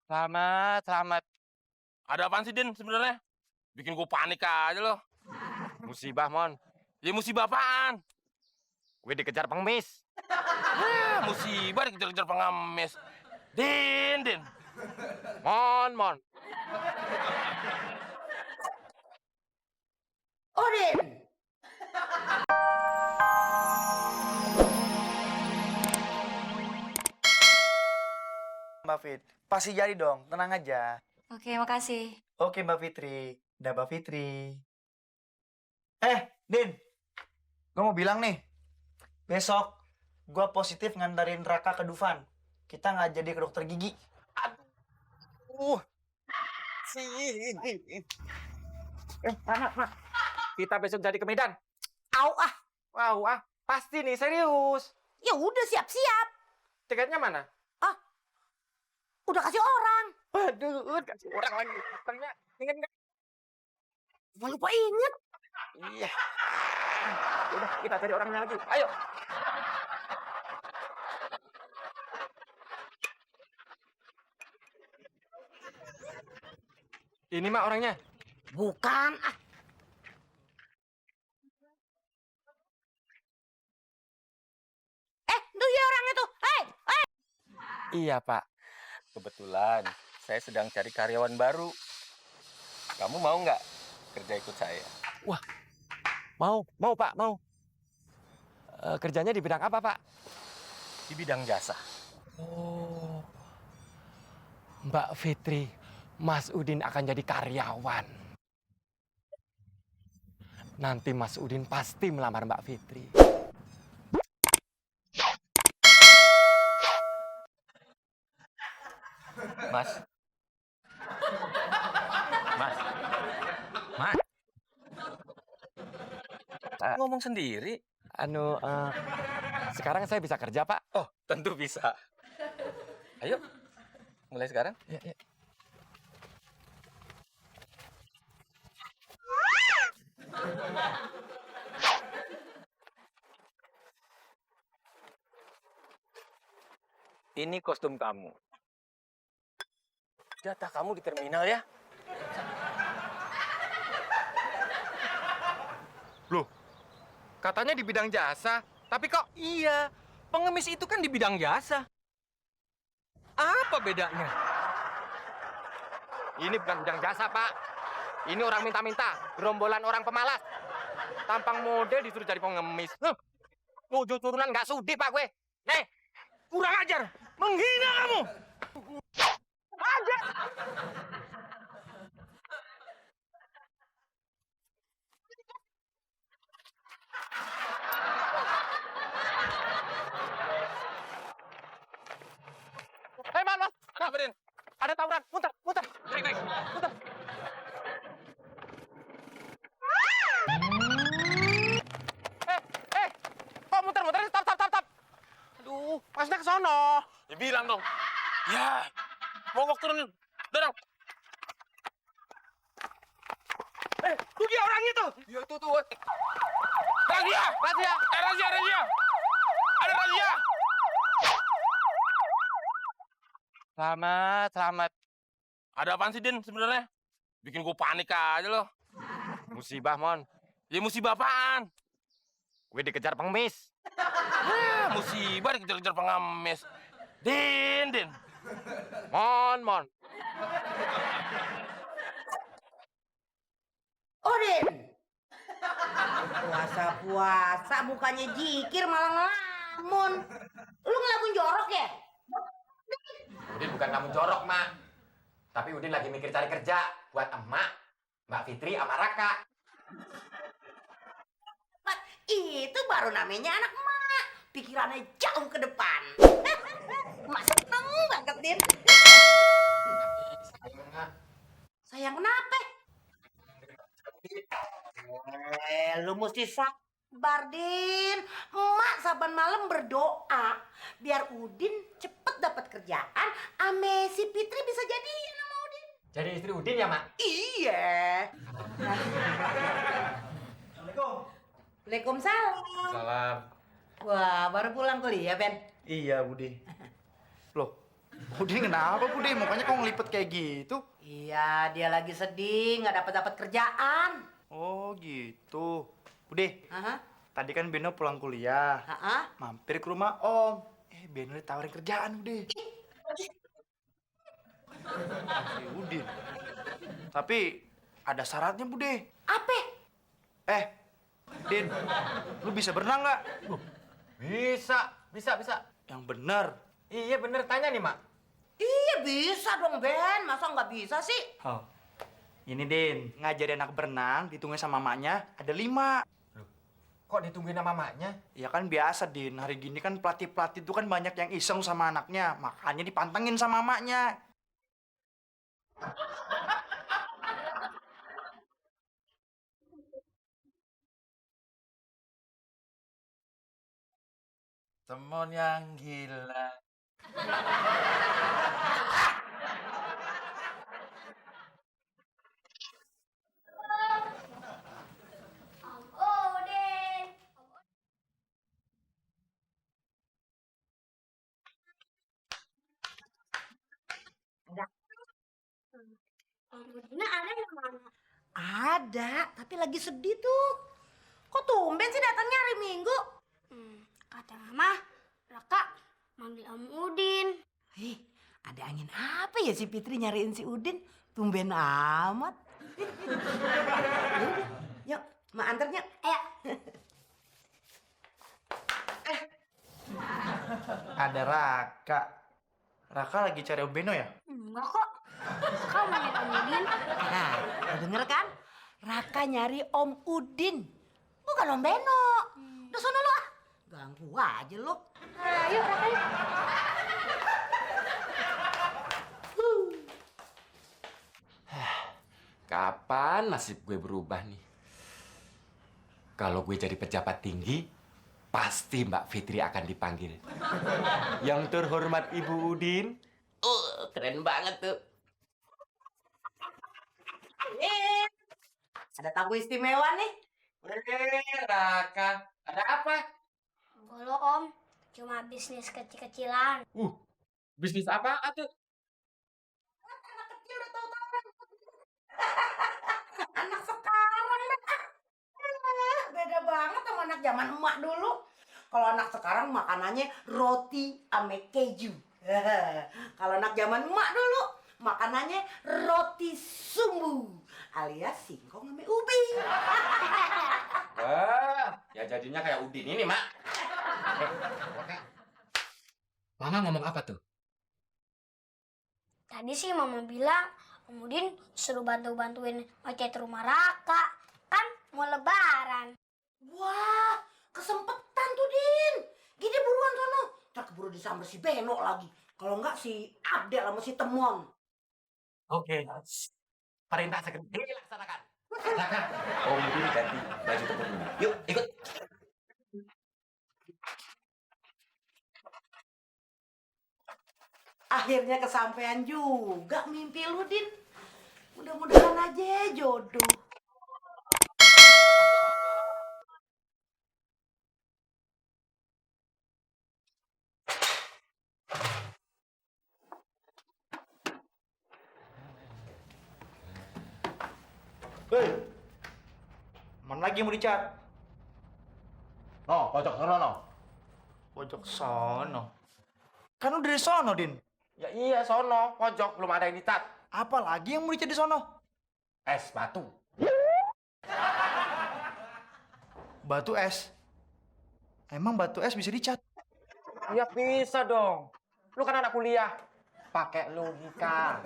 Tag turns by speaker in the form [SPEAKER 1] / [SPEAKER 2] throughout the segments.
[SPEAKER 1] Selamat, selamat.
[SPEAKER 2] Ada apaan sih, Din, sebenarnya? Bikin gue panik aja loh.
[SPEAKER 1] Musibah, Mon.
[SPEAKER 2] Ya musibah apaan?
[SPEAKER 1] Gue dikejar pengemis.
[SPEAKER 2] Musibah dikejar-kejar pengemis. Din.
[SPEAKER 1] Mon.
[SPEAKER 3] Udin!
[SPEAKER 4] Mbak Fit, pasti jadi dong, tenang aja.
[SPEAKER 5] Oke, makasih.
[SPEAKER 4] Oke Mbak Fitri, dah Mbak Fitri. Din, gue mau bilang nih, besok gue positif nganterin Raka ke Dufan. Kita nggak jadi ke dokter gigi.
[SPEAKER 1] Mana? Kita besok jadi ke Medan.
[SPEAKER 3] Au ah!
[SPEAKER 1] Wow, pasti nih, serius.
[SPEAKER 3] Ya udah siap-siap.
[SPEAKER 1] Tiketnya mana?
[SPEAKER 3] Udah kasih orang.
[SPEAKER 1] Waduh, kasih orang lagi. Tengah, inget nggak?
[SPEAKER 3] Gua lupa inget.
[SPEAKER 1] Iya. Udah, kita cari orangnya lagi. Ayo. Ini mah orangnya.
[SPEAKER 3] Bukan ah. Tuh ya orangnya tuh. Hei!
[SPEAKER 1] Iya, Pak.
[SPEAKER 2] Kebetulan saya sedang cari karyawan baru. Kamu mau nggak kerja ikut saya?
[SPEAKER 1] Mau, Pak, mau. Kerjanya di bidang apa, Pak?
[SPEAKER 2] Di bidang jasa.
[SPEAKER 1] Oh, Mbak Fitri, Mas Udin akan jadi karyawan. Nanti Mas Udin pasti melamar Mbak Fitri.
[SPEAKER 2] Mas. Ngomong sendiri.
[SPEAKER 1] Sekarang saya bisa kerja, Pak.
[SPEAKER 2] Oh, tentu bisa. Ayo, mulai sekarang.
[SPEAKER 1] Ya.
[SPEAKER 2] Ini kostum kamu. Jatah kamu di terminal ya.
[SPEAKER 1] Loh, katanya di bidang jasa, tapi kok
[SPEAKER 2] Iya, pengemis itu kan di bidang jasa. Apa bedanya?
[SPEAKER 1] ini bukan bidang jasa, Pak. Ini orang minta-minta, gerombolan orang pemalas. Tampang model disuruh jadi pengemis. Wujud turunan nggak sudi, Pak, gue. Nih,
[SPEAKER 2] Kurang ajar, menghina kamu.
[SPEAKER 1] Mas.
[SPEAKER 2] Kenapa, Din?
[SPEAKER 1] Ada tawuran, muter.
[SPEAKER 2] Baik.
[SPEAKER 1] Kok muter? Stop. Aduh, masnya ke sono.
[SPEAKER 2] Ya bilang dong. Ya, mogok turunin. Dorong. Tuh dia orangnya tuh.
[SPEAKER 1] Ya, tuh.
[SPEAKER 2] Razia.
[SPEAKER 1] Razia.
[SPEAKER 2] Razia. Ada razia.
[SPEAKER 1] Selamat.
[SPEAKER 2] Ada apaan sih, Din, sebenarnya? Bikin gue panik aja loh.
[SPEAKER 1] Musibah, Mon.
[SPEAKER 2] Ya musibah apaan?
[SPEAKER 1] Gue dikejar pengemis.
[SPEAKER 2] Musibah dikejar-kejar pengemis. Din.
[SPEAKER 1] Mon.
[SPEAKER 3] Udin! Puasa mukanya jikir malah ngelamun. Lu ngelamun jorok ya?
[SPEAKER 1] Udin bukan kamu jorok, Mak. Tapi Udin lagi mikir cari kerja buat emak, Mbak Fitri, sama Raka.
[SPEAKER 3] Itu baru namanya anak emak. Pikirannya jauh ke depan. Emak seneng banget, Din. Sayang kenapa? Lu mesti sabar, Din. Emak saban malam berdoa biar Udin cepet dapat kerjaan, ame si Fitri bisa jadian sama Udin.
[SPEAKER 1] Jadi istri Udin ya, Mak?
[SPEAKER 3] Iya.
[SPEAKER 4] Assalamualaikum.
[SPEAKER 3] Waalaikumsalam.
[SPEAKER 1] Salam.
[SPEAKER 3] Wah, baru pulang kuliah, Ben.
[SPEAKER 4] Iya Budi. Loh, Udin kenapa Bude? Mukanya kok ngelipet kayak gitu?
[SPEAKER 3] Iya, dia lagi sedih, nggak dapat kerjaan.
[SPEAKER 4] Oh gitu. Bude,
[SPEAKER 3] Hah?
[SPEAKER 4] tadi kan Beno pulang kuliah.
[SPEAKER 3] Hah?
[SPEAKER 4] Mampir ke rumah Om. Beno ditawarin kerjaan, Bude. Si Udin. Tapi ada syaratnya, Bude.
[SPEAKER 3] Apa?
[SPEAKER 4] Din, lu bisa berenang nggak?
[SPEAKER 1] Bisa.
[SPEAKER 4] Yang bener.
[SPEAKER 1] Iya bener, tanya nih, Mak.
[SPEAKER 3] Iya bisa dong Ben, masa nggak bisa sih?
[SPEAKER 4] Oh. Ini Din, ngajarin anak berenang, ditungguin sama mamanya, ada 5.
[SPEAKER 1] Kok ditungguin sama mamanya?
[SPEAKER 4] Ya kan biasa, Din. Hari gini kan pelatih-pelatih itu kan banyak yang iseng sama anaknya. Makanya dipantengin sama mamanya.
[SPEAKER 5] Temen yang gila.
[SPEAKER 6] Udin. Udinnya ada di mana?
[SPEAKER 3] Ada, tapi lagi sedih tuh. Kok tumben sih datangnya hari Minggu?
[SPEAKER 6] Kata Mama, Raka manggil Om Udin.
[SPEAKER 3] Ih, ada angin apa ya si Fitri nyariin si Udin? Tumben amat. Yaudah, yuk, mak anternya.
[SPEAKER 6] Ayo.
[SPEAKER 4] Ada Raka. Raka lagi cari Om Beno ya?
[SPEAKER 6] Enggak kok. Kau manggil Om Udin?
[SPEAKER 3] Nah, lo denger kan? Raka nyari Om Udin. Bukan Om Beno. Udah sono lo ah. Ganggu aja lo.
[SPEAKER 6] Ayo, Raka yuk.
[SPEAKER 5] Kapan nasib gue berubah nih? Kalau gue jadi pejabat tinggi, pasti Mbak Fitri akan dipanggil. Yang terhormat Ibu Udin. Keren banget tuh.
[SPEAKER 3] Ada tamu istimewa nih.
[SPEAKER 1] Raka, ada apa?
[SPEAKER 6] Enggak lo, Om. Cuma bisnis kecil-kecilan.
[SPEAKER 1] Bisnis apa tuh?
[SPEAKER 3] Anak kecil udah tahu-tahu. Anak sekarang beda banget sama anak zaman emak dulu. Kalau anak sekarang makanannya roti ame keju. Kalau anak zaman emak dulu makanannya roti sumbu alias singkong ame ubi.
[SPEAKER 1] Wah, ya jadinya kayak Udin ini, Mak. Mama ngomong apa tuh?
[SPEAKER 6] Tadi sih Mama bilang Om Udin suruh bantu-bantuin ngecat rumah Raka. Kan mau lebaran.
[SPEAKER 3] Wah, kesempetan tuh Din. Gini buruan sono. Ntar keburu disamber si Beno lagi. Kalau enggak si Abdel sama si Temon.
[SPEAKER 1] Oke. Perintah segede laksanakan. Raka,
[SPEAKER 5] Om Udin ganti baju tempur dulu. Yuk, ikut.
[SPEAKER 3] Akhirnya kesampaian juga mimpi lu, Din. Mudah-mudahan aja jodoh.
[SPEAKER 4] Hei, mana lagi yang mau dicat?
[SPEAKER 1] no, pojok sono no.
[SPEAKER 4] Pojok sono. Kan udah dari sono, Din.
[SPEAKER 1] Ya iya, sono, pojok belum ada yang dicat.
[SPEAKER 4] Apa lagi yang mau dicat di sono?
[SPEAKER 1] Es batu.
[SPEAKER 4] Batu es. Emang batu es bisa dicat?
[SPEAKER 1] Ya bisa dong. Lu kan anak kuliah. Pakai logika.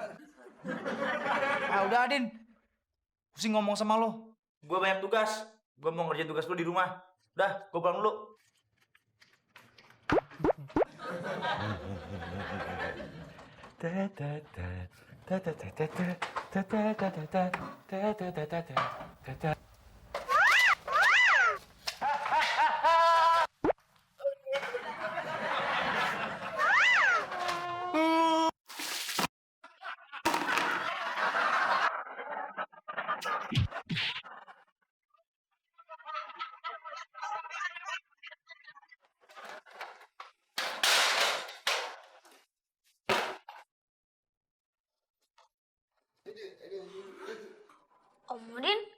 [SPEAKER 4] Ah udah, Din. Pusing ngomong sama lo. Gue banyak tugas. Gue mau ngerjain tugas lo di rumah. Udah, gue pulang dulu.
[SPEAKER 6] Om Udin